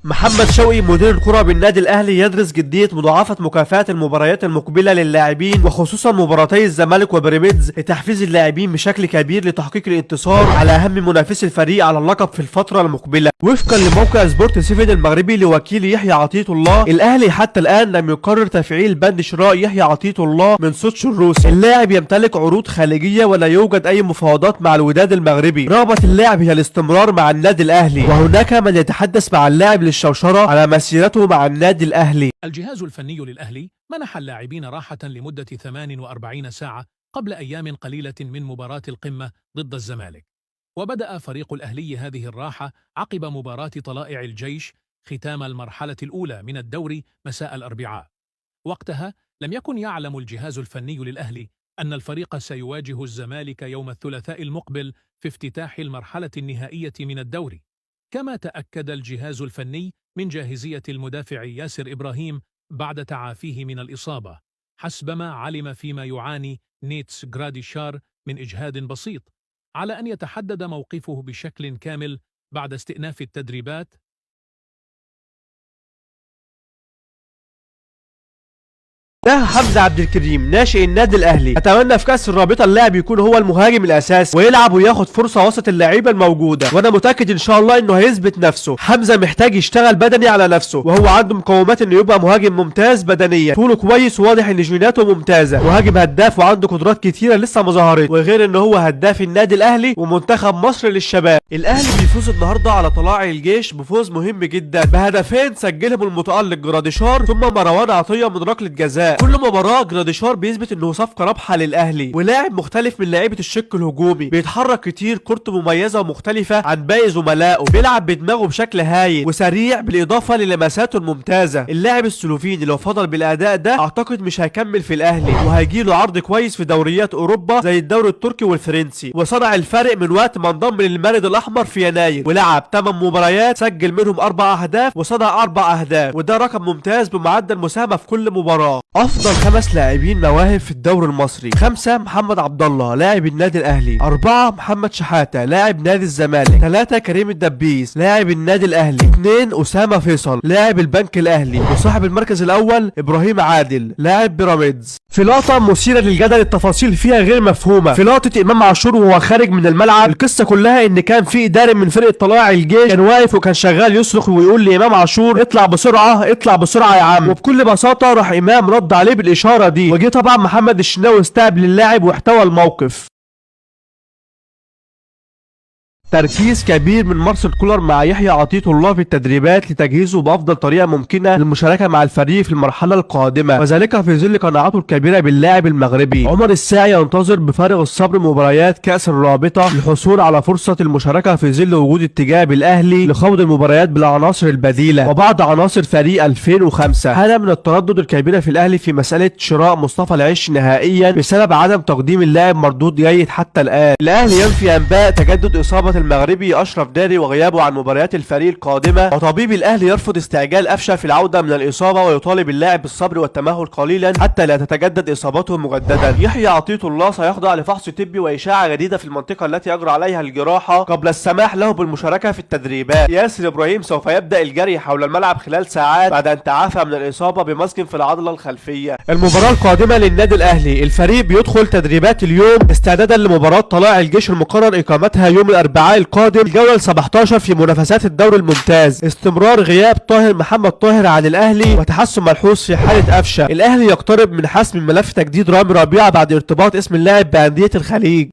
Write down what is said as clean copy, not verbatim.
محمد شوقي مدير الكرة بالنادي الاهلي يدرس جدية مضاعفة مكافآت المباريات المقبلة للاعبين وخصوصا مباراتي الزمالك وبيراميدز لتحفيز اللاعبين بشكل كبير لتحقيق الانتصار على اهم منافسي الفريق على اللقب في الفترة المقبلة. وفقا لموقع سبورت 7 المغربي لوكيل يحيى عطية الله، الاهلي حتى الان لم يقرر تفعيل بند شراء يحيى عطية الله من سوتش الروسي. اللاعب يمتلك عروض خارجية ولا يوجد اي مفاوضات مع الوداد المغربي. رغبة اللاعب هي الاستمرار مع النادي الاهلي، وهناك من يتحدث مع اللاعب للشوشرة على مسيرته مع النادي الأهلي. الجهاز الفني للأهلي منح اللاعبين راحة لمدة 48 ساعة قبل أيام قليلة من مباراة القمة ضد الزمالك، وبدأ فريق الأهلي هذه الراحة عقب مباراة طلائع الجيش ختام المرحلة الأولى من الدوري مساء الأربعاء. وقتها لم يكن يعلم الجهاز الفني للأهلي أن الفريق سيواجه الزمالك يوم الثلاثاء المقبل في افتتاح المرحلة النهائية من الدوري. كما تأكد الجهاز الفني من جاهزية المدافع ياسر إبراهيم بعد تعافيه من الإصابة، حسبما علم فيما يعاني نيتس غراديشار من إجهاد بسيط، على أن يتحدد موقفه بشكل كامل بعد استئناف التدريبات. ده حمزة عبد الكريم ناشئ النادي الاهلي. اتمنى في كاس الرابطه اللاعب يكون هو المهاجم الاساسي ويلعب وياخد فرصه وسط اللعيبه الموجوده، وانا متاكد ان شاء الله انه هيثبت نفسه. حمزة محتاج يشتغل بدني على نفسه، وهو عنده مقومات انه يبقى مهاجم ممتاز بدنيا، طوله كويس وواضح ان جيناته ممتازه، مهاجم هداف وعنده قدرات كتيره لسه ما ظهرت، وغير ان هو هداف النادي الاهلي ومنتخب مصر للشباب. الاهلي بيفوز النهارده على طلائع الجيش بفوز مهم جدا بهدفين سجلهم المتالق جراديشار ثم مروان عطيه من ركله جزاء. كل مباراه جراديشار بيثبت انه صفقه رابحه للاهلي، ولاعب مختلف من لعيبه الشق الهجومي، بيتحرك كتير، كورته مميزه ومختلفه عن باقي زملائه، بيلعب بدماغه بشكل هايل وسريع بالاضافه للمساته الممتازه. اللاعب السلوفيني لو فضل بالاداء ده اعتقد مش هيكمل في الاهلي، وهيجي له عرض كويس في دوريات اوروبا زي الدوري التركي والفرنسي. وصنع الفرق من وقت ما انضم للمارد الاحمر في يناير، ولعب 8 مباريات سجل منهم 4 اهداف وصنع 4 اهداف، وده رقم ممتاز بمعدل مساهمه في كل مباراه. افضل 5 لاعبين مواهب في الدوري المصري: 5 محمد عبد الله لاعب النادي الاهلي، 4 محمد شحاته لاعب نادي الزمالك، 3 كريم الدبيس لاعب النادي الاهلي، 2 اسامه فيصل لاعب البنك الاهلي، وصاحب المركز الاول ابراهيم عادل لاعب بيراميدز. في لقطه مثيره للجدل التفاصيل فيها غير مفهومه، في لقطه امام عاشور وهو خارج من الملعب، القصه كلها ان كان في اداري من فرقه طلائع الجيش كان واقف وكان شغال يصرخ ويقول لامام عاشور اطلع بسرعه اطلع بسرعه يا عم، وبكل بساطه راح امام رد عليه بالاشاره دي، وجه طبعا محمد الشناوي استقبل اللاعب واحتوى الموقف. تركيز كبير من مارسيل كولر مع يحيى عطية الله في التدريبات لتجهيزه بافضل طريقه ممكنه للمشاركه مع الفريق في المرحله القادمه، وذلك في ظل قناعته الكبيره باللاعب المغربي. عمر الساعي ينتظر بفارغ الصبر مباريات كاس الرابطه للحصول على فرصه المشاركه في ظل وجود اتجاه بالاهلي لخوض المباريات بالعناصر البديله وبعض عناصر فريق 2005. حاله من التردد الكبيره في الاهلي في مساله شراء مصطفى العش نهائيا بسبب عدم تقديم اللاعب مردود جيد حتى الان. الاهلي ينفي انباء تجدد اصابه المغربي اشرف داري وغيابه عن مباريات الفريق القادمه، وطبيب الاهلي يرفض استعجال قفشه في العوده من الاصابه ويطالب اللاعب بالصبر والتمهل قليلا حتى لا تتجدد اصابته مجددا. يحيى عطية الله سيخضع لفحص طبي واشاعه جديده في المنطقه التي يجرى عليها الجراحه قبل السماح له بالمشاركه في التدريبات. ياسر ابراهيم سوف يبدا الجري حول الملعب خلال ساعات بعد ان تعافى من الاصابه بمسك في العضله الخلفيه. المباراه القادمه للنادي الاهلي، الفريق بيدخل تدريبات اليوم استعدادا لمباراه طلائع الجيش المقرر اقامتها يوم الاربعاء القادم الجوله 17 في منافسات الدوري الممتاز. استمرار غياب طاهر محمد طاهر عن الاهلي وتحسن ملحوظ في حاله قفشه. الاهلي يقترب من حسم ملف تجديد رامي ربيعه بعد ارتباط اسم اللاعب بانديه الخليج.